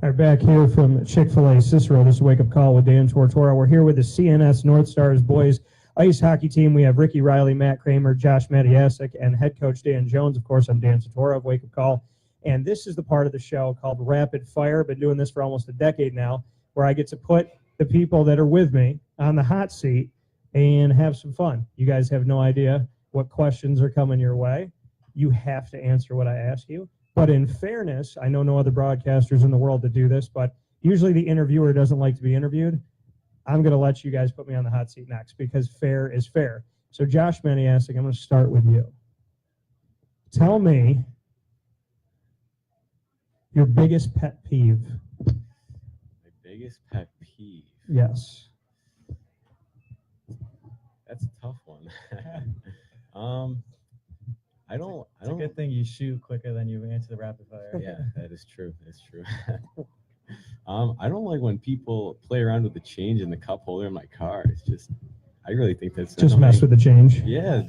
All right, back here from Chick-fil-A Cicero. This is Wake Up Call with Dan Tortora. We're here with the CNS Northstars Boys Ice Hockey team. We have Ricky Reilly, Matt Cramer, Josh Matyasik, and head coach Dan Jones. Of course, I'm Dan Tortora of Wake Up Call. And this is the part of the show called Rapid Fire. Been doing this for almost a decade now, where I get to put the people that are with me on the hot seat and have some fun. You guys have no idea what questions are coming your way. You have to answer what I ask you. But in fairness, I know no other broadcasters in the world that do this, but usually the interviewer doesn't like to be interviewed. I'm going to let you guys put me on the hot seat next because fair is fair. So Josh Matyasik, I'm going to start with you. Tell me your biggest pet peeve. My biggest pet peeve? Yes. That's a tough one. It's a good thing you shoot quicker than you answer the rapid fire. Yeah, that is true. That's true. I don't like when people play around with the change in the cup holder in my car. It's just, I really think that's just annoying. Mess with the change. Yeah,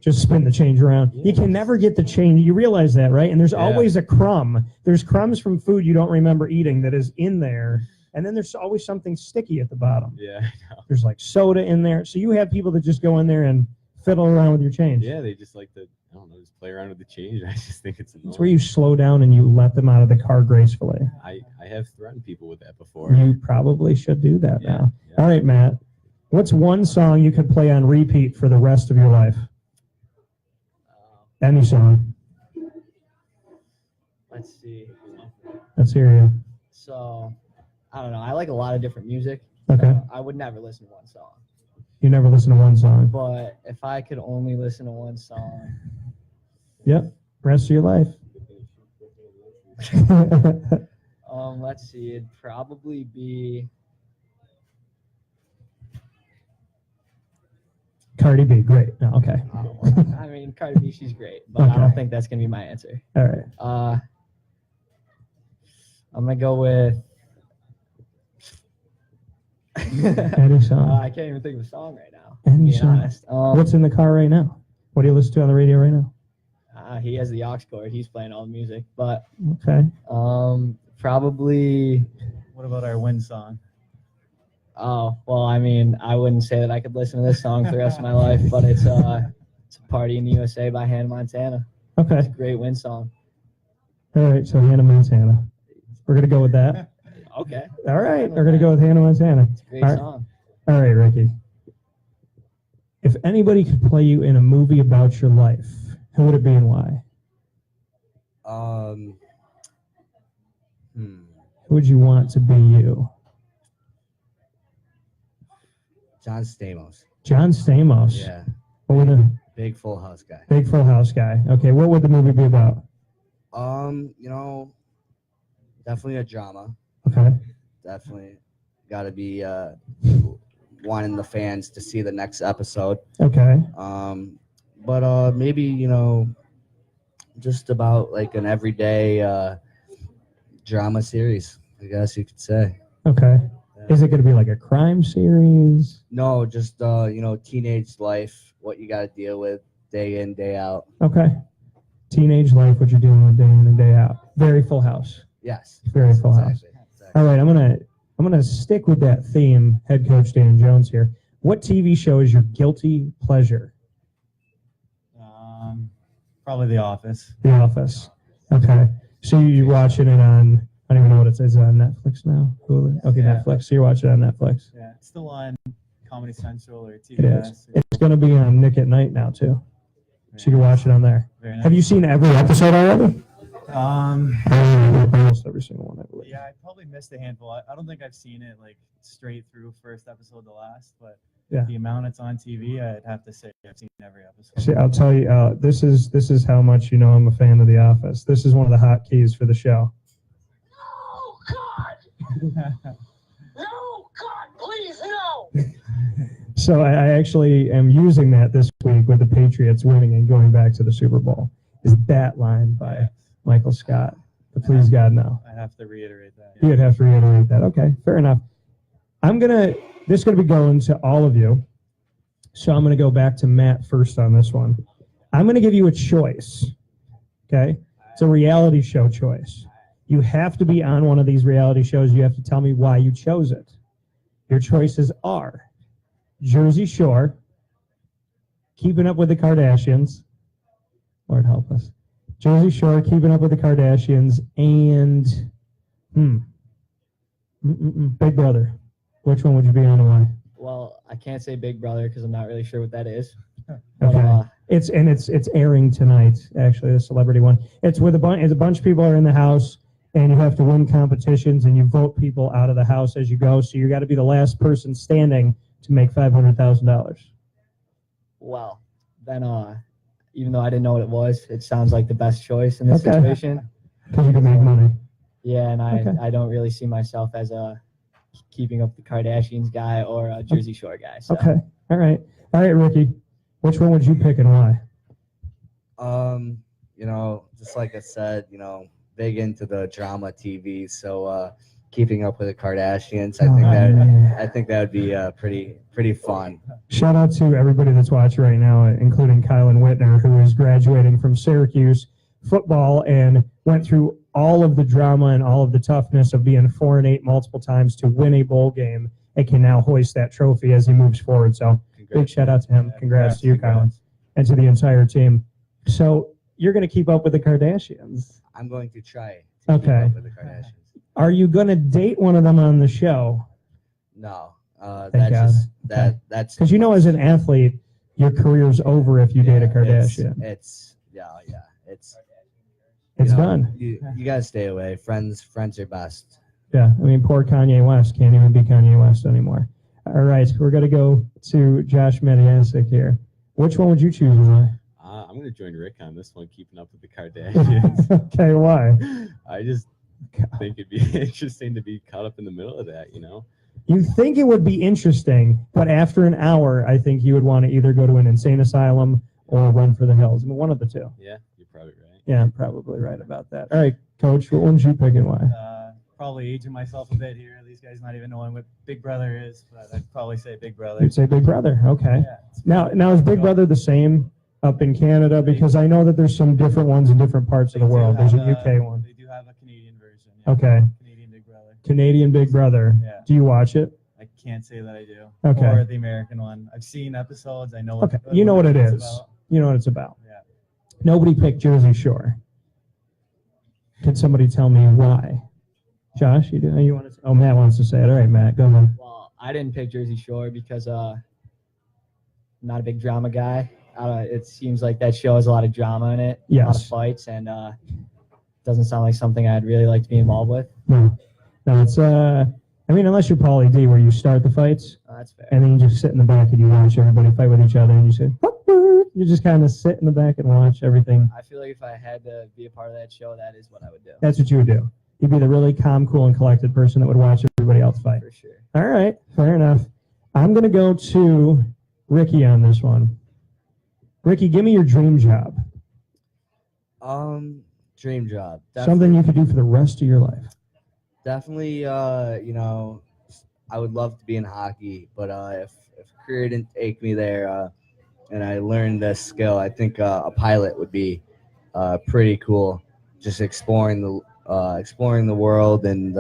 just spin the change around. Yeah, you can never get the change. You realize that, right? And there's always a crumb. There's crumbs from food you don't remember eating that is in there. And then there's always something sticky at the bottom. Yeah, I know. There's like soda in there. So you have people that just go in there and fiddle around with your change. Yeah, they just like to, I don't know, just play around with the change. I just think it's annoying. It's where you slow down and you let them out of the car gracefully. I have threatened people with that before. You probably should do that now. Yeah. All right, Matt. What's one song you could play on repeat for the rest of your life? Any song. Let's see. Let's hear you. So, I don't know. I like a lot of different music. Okay. I would never listen to one song. You never listen to one song. But if I could only listen to one song. Yep. Rest of your life. Let's see. It'd probably be Cardi B. Great. No, okay. I mean, Cardi B, she's great, but I don't think that's gonna be my answer. All right. I'm gonna go with. Any song. I can't even think of a song right now. Any to be song. honest. What's in the car right now? What do you listen to on the radio right now? He has the aux cord. He's playing all the music, but Okay. probably. What about our win song? Oh, well, I mean, I wouldn't say that I could listen to this song for the rest of my life, but it's a Party in the USA by Hannah Montana. It's Okay. a great win song. All right. So Hannah Montana. We're going to go with that. Okay. All right. We're going to go with Hannah Montana. It's a great All right. song. All right, Ricky. If anybody could play you in a movie about your life, who would it be and why? Who would you want to be you? John Stamos. John Stamos. Yeah. What would the Big Full House guy. Big Full House guy? Okay. What would the movie be about? Definitely a drama. Okay. Definitely got to be wanting the fans to see the next episode. Okay. But maybe, just about like an everyday drama series, I guess you could say. Okay. Is it going to be like a crime series? No, just, teenage life, what you got to deal with day in, day out. Okay. Teenage life, what you're dealing with day in and day out. Very Full House. Yes. Very Full House. All right, I'm gonna stick with that theme, head coach Dan Jones here. What TV show is your guilty pleasure? Probably The Office. The Office. Okay. So you're watching it on, I don't even know what it says, on Netflix now? Hulu? Okay, Yeah. Netflix. So you're watching it on Netflix. Yeah, it's still on Comedy Central or It TBS. is. It's going to be on Nick at Night now, too. So you can watch it on there. Very nice. Have you seen every episode already? Almost every single one, I believe. Yeah, I probably missed a handful. I don't think I've seen it like straight through first episode to last, but Yeah. the amount it's on TV, I'd have to say I've seen every episode. See, I'll tell you, this is how much you know I'm a fan of The Office. This is one of the hot keys for the show. Oh, God! No, God, please, no! So I actually am using that this week with the Patriots winning and going back to the Super Bowl. Is that line by Michael Scott? But please God, no. I have to reiterate that. You would have to reiterate that. Okay, fair enough. This is gonna be going to all of you. So I'm gonna go back to Matt first on this one. I'm gonna give you a choice. Okay? It's a reality show choice. You have to be on one of these reality shows. You have to tell me why you chose it. Your choices are Jersey Shore, Keeping Up with the Kardashians. Lord help us. Jersey Shore, Keeping Up with the Kardashians, and Big Brother. Which one would you be on and why? Well, I can't say Big Brother because I'm not really sure what that is. Okay. It's airing tonight. Actually, the celebrity one. It's with a bunch of people are in the house, and you have to win competitions, and you vote people out of the house as you go. So you got to be the last person standing to make $500,000. Well, then, even though I didn't know what it was, it sounds like the best choice in this situation. Because you can make money. Yeah, and I don't really see myself as a Keeping Up the Kardashians guy or a Jersey Shore guy. So. Okay. All right, Ricky. Which one would you pick and why? Just like I said, big into the drama TV. So Keeping Up with the Kardashians, I think that would be pretty fun. Shout out to everybody that's watching right now, including Kylan Whitner, who is graduating from Syracuse football and went through all of the drama and all of the toughness of being 4-8 multiple times to win a bowl game and can now hoist that trophy as he moves forward. So big shout out to him. Congrats to you, Kylan, and to the entire team. So you're going to keep up with the Kardashians. I'm going to try to keep up with the Kardashians. Are you going to date one of them on the show? No. Thank God. That's because as an athlete, your career's over if you date a Kardashian. It's done. You gotta stay away. Friends are best. Yeah, poor Kanye West can't even be Kanye West anymore. All right, we're gonna go to Josh Matyasik here. Which one would you choose and why? I'm gonna join Rick on this one, Keeping Up with the Kardashians. Okay, why? I just think it'd be interesting to be caught up in the middle of that. You think it would be interesting, but after an hour, I think you would want to either go to an insane asylum or run for the hills. One of the two. Yeah, you're probably right. Yeah, I'm probably right about that. All right, Coach, what one did you pick and why? Probably aging myself a bit here. These guys not even knowing what Big Brother is, but I'd probably say Big Brother. You'd say Big Brother, okay. Yeah, now is Big Brother the same up in Canada? Because I know that there's some different ones in different parts of the world. There's a UK one. They do have a Canadian version. Yeah. Okay. Canadian Big Brother. Canadian Big Brother. Yeah. Do you watch it? I can't say that I do. Okay. Or the American one. I've seen episodes. I know what. Okay. You know what it is. About. You know what it's about. Yeah. Nobody picked Jersey Shore. Can somebody tell me why? Josh, you do? You want to? Oh, Matt wants to say it. All right, Matt, go ahead. Well, I didn't pick Jersey Shore because I'm not a big drama guy. It seems like that show has a lot of drama in it, Yes. a lot of fights, and doesn't sound like something I'd really like to be involved with. No, it's unless you're Pauly D, where you start the fights, That's fair. and then you just sit in the back and you watch everybody fight with each other, and you say, you just kind of sit in the back and watch everything. I feel like if I had to be a part of that show, that is what I would do. That's what you would do. You'd be the really calm, cool, and collected person that would watch everybody else fight. For sure. All right, fair enough. I'm going to go to Ricky on this one. Ricky, give me your dream job. Dream job. Something you could do for the rest of your life. Definitely, I would love to be in hockey, but if career didn't take me there, and I learned this skill, I think a pilot would be pretty cool. Just exploring the world and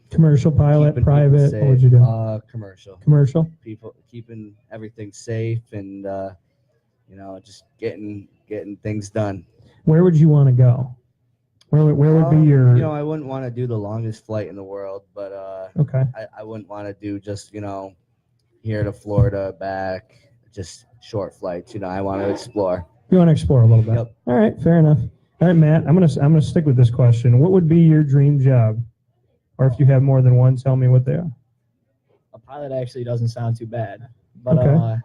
Commercial pilot, keeping private. people What would you do? safe. Commercial. Commercial. People keeping everything safe and just getting things done. Where would you want to go? Where would be your? I wouldn't want to do the longest flight in the world, but Okay. I wouldn't want to do just here to Florida back, just short flights. I want to explore. You want to explore a little bit. Yep. All right, fair enough. All right, Matt, I'm gonna stick with this question. What would be your dream job? Or if you have more than one, tell me what they are. A pilot actually doesn't sound too bad, but Okay.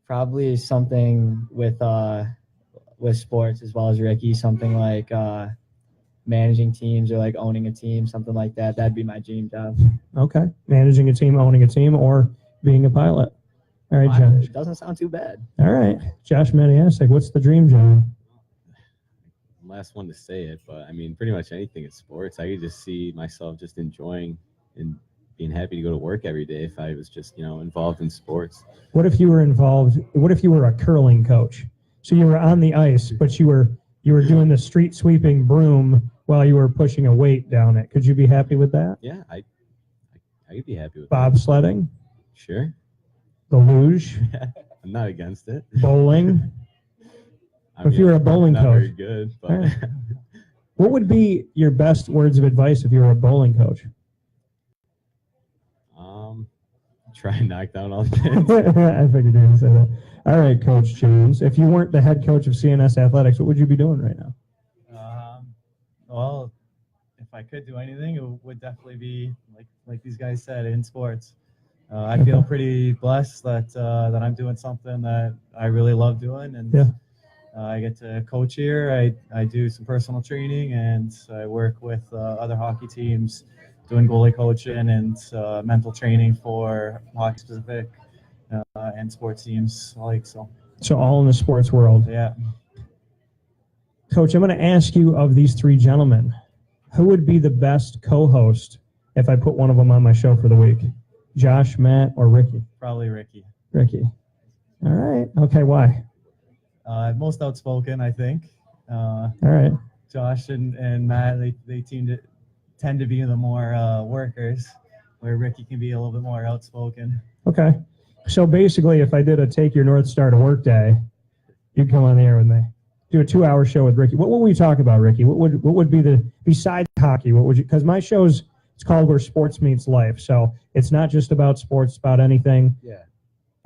Probably something with sports as well as Ricky, something like managing teams or like owning a team, something like that. That'd be my dream job. Okay. Managing a team, owning a team, or being a pilot. All right, Josh. It doesn't sound too bad. All right. Josh Matyasik, what's the dream job? Last one to say it, but pretty much anything in sports. I could just see myself just enjoying and being happy to go to work every day if I was just, involved in sports. What if you were a curling coach? So you were on the ice, but you were you were doing the street sweeping broom while you were pushing a weight down it. Could you be happy with that? Yeah, I could be happy with Bobsledding, that. Sure. the luge, I'm not against it. bowling. I If you were a bowling not coach. very good, but Alright. What would be your best words of advice if you were a bowling coach? try and knock down all the pins. I figured you were going to say that. All right, Coach James. If you weren't the head coach of CNS Athletics, what would you be doing right now? Well, if I could do anything, it would definitely be like these guys said, in sports. I feel pretty blessed that I'm doing something that I really love doing, and Yeah. I get to coach here. I do some personal training, and I work with other hockey teams doing goalie coaching and mental training for hockey specific and sports teams like so. So all in the sports world. Yeah. Coach, I'm going to ask you of these three gentlemen, who would be the best co-host if I put one of them on my show for the week? Josh, Matt, or Ricky? Probably Ricky. Ricky. All right. Okay, why? Most outspoken, I think. All right. Josh and Matt, they tend to be the more workers, where Ricky can be a little bit more outspoken. Okay. So basically, if I did a Take Your North Star to Work day, you'd come on the air with me. Do a 2-hour show with Ricky. What would we talk about, Ricky? What would be the, besides hockey, what would you, because my show's, it's called Where Sports Meets Life. So it's not just about sports, it's about anything. Yeah.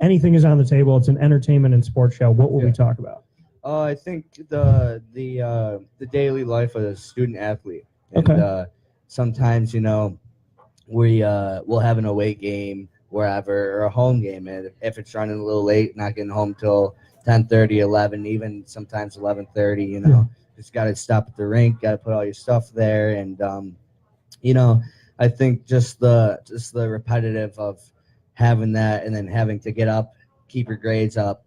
Anything is on the table. It's an entertainment and sports show. What will we talk about? I think the daily life of a student athlete. And, Okay. sometimes, we'll have an away game wherever, or a home game, and if it's running a little late, not getting home till 10:30, 11, even sometimes 11:30, just got to stop at the rink, got to put all your stuff there, and I think just the repetitive of having that, and then having to get up, keep your grades up,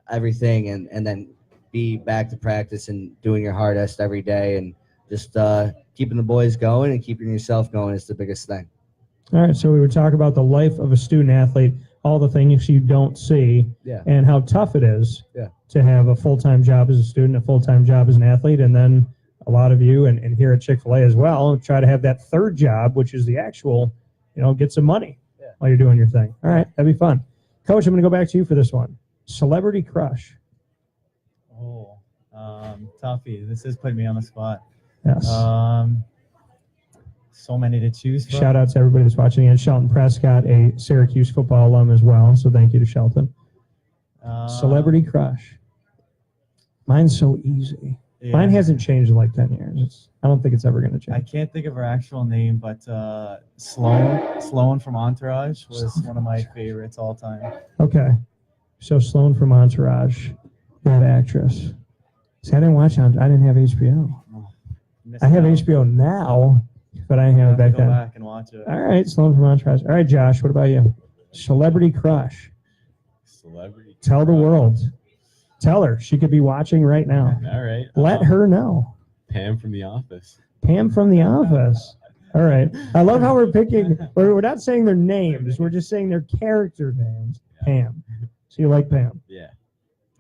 everything, and then be back to practice and doing your hardest every day, and just keeping the boys going and keeping yourself going is the biggest thing. All right. So we would talk about the life of a student athlete, all the things you don't see, Yeah. and how tough it is Yeah. to have a full-time job as a student, a full-time job as an athlete, and then a lot of you, and here at Chick-fil-A as well, try to have that third job, which is the actual, get some money while you're doing your thing. All right. That'd be fun. Coach, I'm going to go back to you for this one. Celebrity crush. Oh, toughie. This is putting me on the spot. Yes. So many to choose from. Shout out to everybody that's watching, and Shelton Prescott, a Syracuse football alum as well. So thank you to Shelton. Celebrity crush. Mine's so easy. Yeah. Mine hasn't changed in like 10 years. I don't think it's ever going to I change. can't think of her actual name, but Sloan from Entourage was one of my favorites all time. Okay. So Sloan from Entourage, that actress. See, I didn't watch I didn't have HBO. Missed I have out. HBO now, but I didn't have it Have to back go then. back and watch it. All right, Sloan from Entourage. All right, Josh, what about you? Celebrity crush. Celebrity. Tell the world. Tell her. She could be watching right now. All right. Let her know. Pam from The Office. Pam from The Office. All right. I love how we're picking. We're not saying their names. We're just saying their character names. Pam. So you like Pam? Yeah.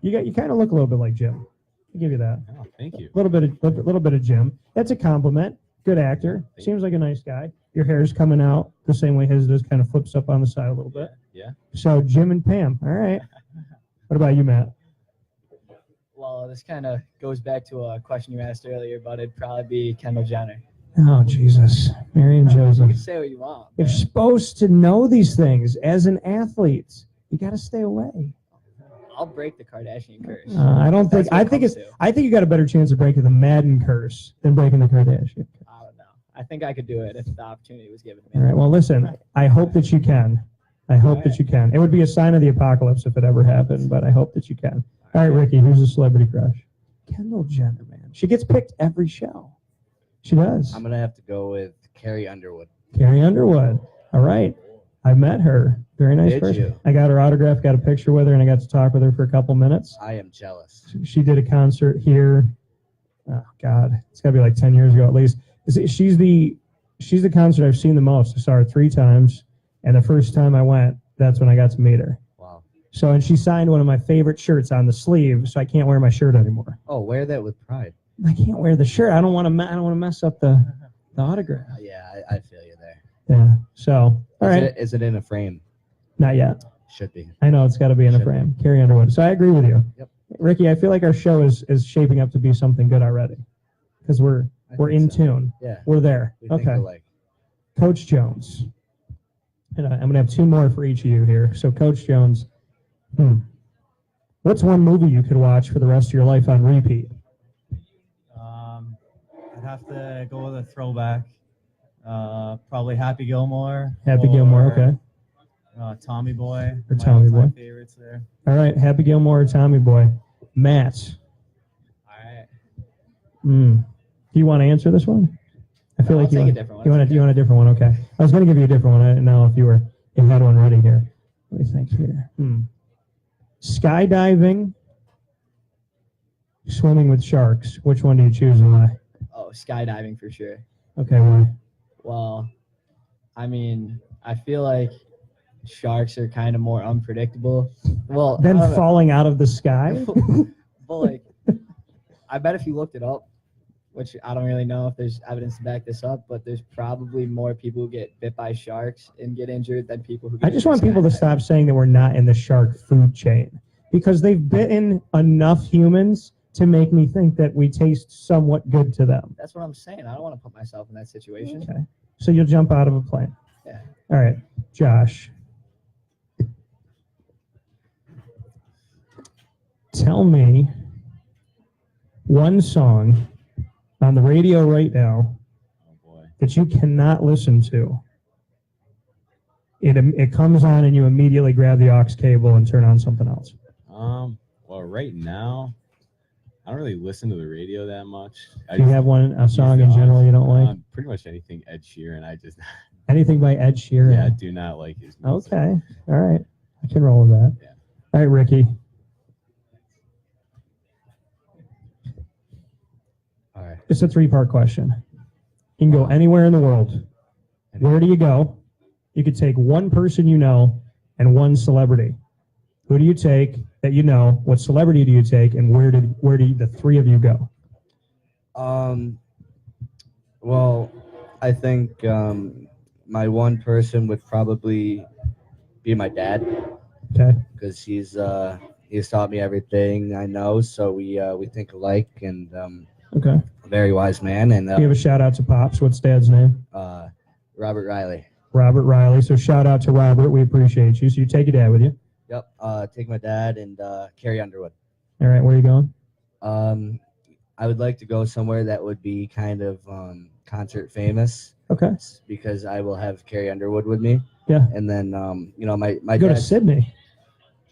You kind of look a little bit like Jim. I'll give you that. Oh, thank you. A little bit of Jim. That's a compliment. Good actor. Seems like a nice guy. Your hair's coming out the same way his does. Kind of flips up on the side a little bit. Yeah. So Jim and Pam. All right. What about you, Matt? Well, this kind of goes back to a question you asked earlier, but it'd probably be Kendall Jenner. Oh Jesus, Mary and You Joseph. can say what you want. You're supposed to know these things as an athlete. You got to stay away. I'll break the Kardashian curse. I don't think. That's what I it think comes it's. to. I think you got a better chance of breaking the Madden curse than breaking the Kardashian. I don't know. I think I could do it if the opportunity was given to All me. right. Well, listen. I hope that you can. I hope that you can. It would be a sign of the apocalypse if it ever happened, but I hope that you can. All right, Ricky. Who's a celebrity crush? Kendall Jenner, man. She gets picked every show. She does. I'm gonna have to go with Carrie Underwood. Carrie Underwood. All right. I met her. Very nice Did person. you? I got her autograph, got a picture with her, and I got to talk with her for a couple minutes. I am jealous. She did a concert here. Oh God, it's got to be like 10 years ago at least. She's the concert I've seen the most. I saw her 3 times, and the first time I went, that's when I got to meet her. Wow. So, and she signed one of my favorite shirts on the sleeve, so I can't wear my shirt anymore. Oh, wear that with pride. I can't wear the shirt. I don't want to. I don't want to mess up the autograph. Yeah, I feel you there. Yeah. So all right, Is it in a frame? not yet. Should be. I know it's got to be in a Should frame. Carrie Underwood. So I agree with you. Yep. Ricky, I feel like our show is shaping up to be something good already, because we're in tune. Yeah. We're there. We think Okay. alike. Coach Jones. And I'm going to have 2 more for each of you here. So, Coach Jones, what's one movie you could watch for the rest of your life on repeat? I'd have to go with a throwback. Probably Happy Gilmore. Happy Gilmore, okay. Tommy Boy. Or my Tommy all-time Boy. favorites there. All right, Happy Gilmore or Tommy Boy. Matt, All right. do you want to answer this one? I feel No, like I'll you take want, a different one. you want a different one, okay. I was going to give you a different one. I didn't know if you had one ready here. Let me think here. Skydiving, swimming with sharks. Which one do you choose and why? Oh, skydiving for sure. Okay, why? Well, I mean, I feel like sharks are kind of more unpredictable. Well, Then I don't know. falling out of the sky? But like, I bet if you looked it up, which I don't really know if there's evidence to back this up, but there's probably more people who get bit by sharks and get injured than people who get I just injured want people to skydiving. stop saying that we're not in the shark food chain, because they've bitten enough humans to make me think that we taste somewhat good to them. That's what I'm saying. I don't want to put myself in that situation. Okay. So you'll jump out of a plane. Yeah. All right. Josh. Tell me one song on the radio right now Oh boy. that you cannot listen to. It comes on and you immediately grab the aux cable and turn on something else. Well, right now, I don't really listen to the radio that much. Do you have a song in general you don't like? Pretty much anything Ed Sheeran. I just, Anything by Ed Sheeran? yeah, I do not like his music. Okay. All right. I can roll with that. Yeah. All right, Ricky. All right. It's a 3-part question. You can go anywhere in the world. Where do you go? You could take one person you know and one celebrity. Who do you take that you know? What celebrity do you take? And where do the 3 of you go? Well, I think my one person would probably be my dad, Okay. because he's taught me everything I know. So we think alike, and Okay. a very wise man. And Give a shout out to Pops. What's Dad's name? Robert Reilly. Robert Reilly. So shout out to Robert. We appreciate you. So you take your dad with you. Yep. Take my dad and Carrie Underwood. All right. Where are you going? I would like to go somewhere that would be kind of concert famous, Okay. because I will have Carrie Underwood with me. Yeah. And then my Go to dad. Sydney.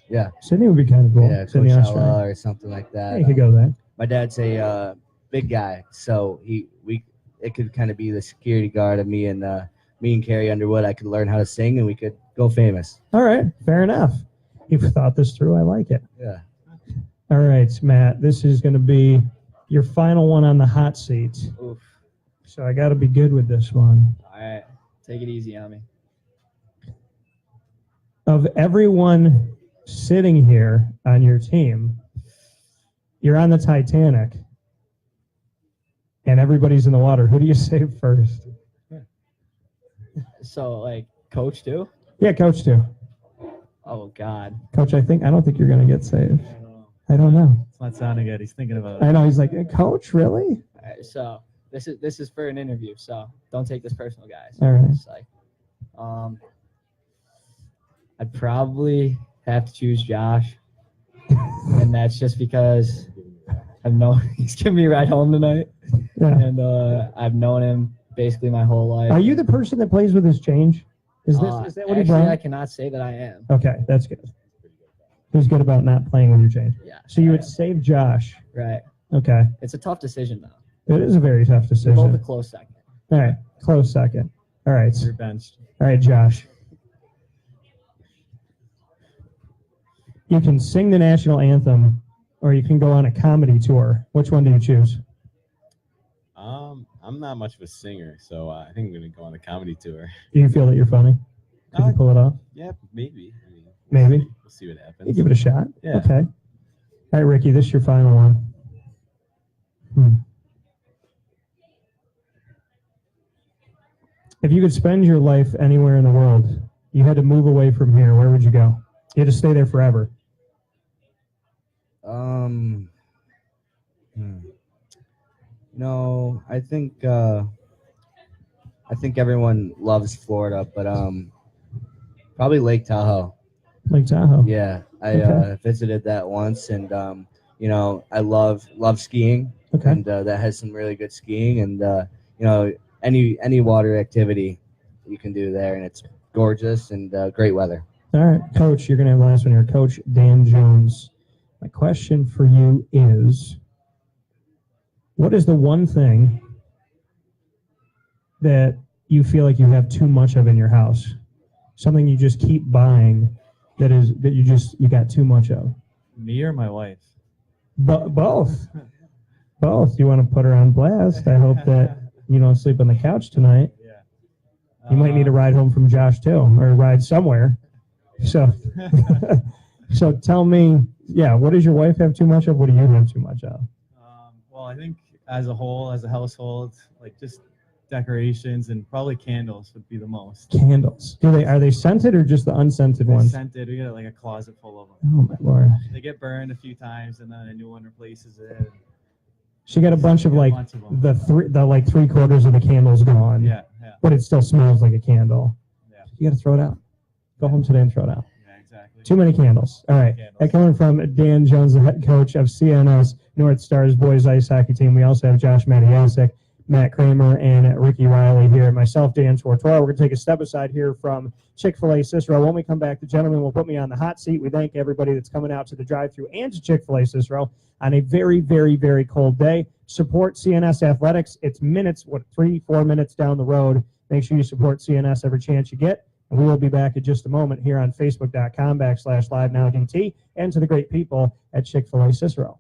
Yeah. Sydney would be kind of cool. Yeah, Sydney, Coachella Australia. or something like Yeah, that. you could go there. My dad's a big guy, so it could kind of be the security guard of me and Carrie Underwood. I could learn how to sing, and we could go famous. All right. Fair enough. You've thought this through. I like it. Yeah. All right, Matt. This is going to be your final one on the hot seat. Oof. So I got to be good with this one. All right. Take it easy on me. Of everyone sitting here on your team, you're on the Titanic, and everybody's in the water. Who do you save first? So, like, coach too? Yeah, Coach too. Oh, God. Coach, I don't think you're going to get saved. I don't know. I don't know. It's not sounding good. He's thinking about I it. know. He's like, Coach, really? All right, so this is for an interview, so don't take this personal, guys. All right. It's like, I'd probably have to choose Josh, and that's just because I've known he's giving me a ride home tonight, Yeah. and I've known him basically my whole life. Are you the person that plays with his change? Is that what he actually, brought? I cannot say that I am. Okay, that's good. Who's good about not playing with your change? Yeah. So you I would am. save Josh. Right. Okay. It's a tough decision though. It is a very tough We're both a decision. close second. All right. Close second. All right. You're benched. All right, Josh. You can sing the national anthem, or you can go on a comedy tour. Which one do you choose? I'm not much of a singer, so I think I'm gonna go on the comedy tour. Do you feel that you're funny? Could you pull it off? Yeah, maybe. I mean, Maybe. We'll see what You happens. give it a shot. Yeah. Okay. All right, Ricky, this is your final one. If you could spend your life anywhere in the world, you had to move away from here, where would you go? You had to stay there forever. No, I think everyone loves Florida, but probably Lake Tahoe. Lake Tahoe. Yeah, I Okay. visited that once, and I love skiing, Okay. and that has some really good skiing, and any water activity you can do there, and it's gorgeous and great weather. All right, Coach, you're going to have the last one here. Coach Dan Jones, my question for you is, what is the one thing that you feel like you have too much of in your house? Something you just keep buying that you got too much of? Me or my wife? Both. Both. You want to put her on blast. I hope that you don't sleep on the couch tonight. Yeah. You might need a ride home from Josh too, or a ride somewhere. So, so tell me, what does your wife have too much of? What do you have too much of? Well, I think as a whole, as a household, like just decorations and probably candles would be the most. Candles. Are they scented or just the unscented They're ones? scented. We got like a closet full of them. Oh my Lord. They get burned a few times, and then a new one replaces it. She got a bunch of like Bunch of them. the 3/4 of the candles gone. Yeah. But it still smells like a candle. Yeah. You got to throw it out. Go home today and throw it out. Yeah, exactly. Too many candles. All right. Candles. That coming from Dan Jones, the head coach of CNS Northstars Boys Ice Hockey Team. We also have Josh Matyasik, Matt Cramer, and Ricky Reilly here. Myself, Dan Tortora. We're going to take a step aside here from Chick-fil-A Cicero. When we come back, the gentleman will put me on the hot seat. We thank everybody that's coming out to the drive-thru and to Chick-fil-A Cicero on a very, very, very cold day. Support CNS Athletics. It's minutes, 3-4 minutes down the road. Make sure you support CNS every chance you get. And we will be back in just a moment here on Facebook.com/LiveNowDT and to the great people at Chick-fil-A Cicero.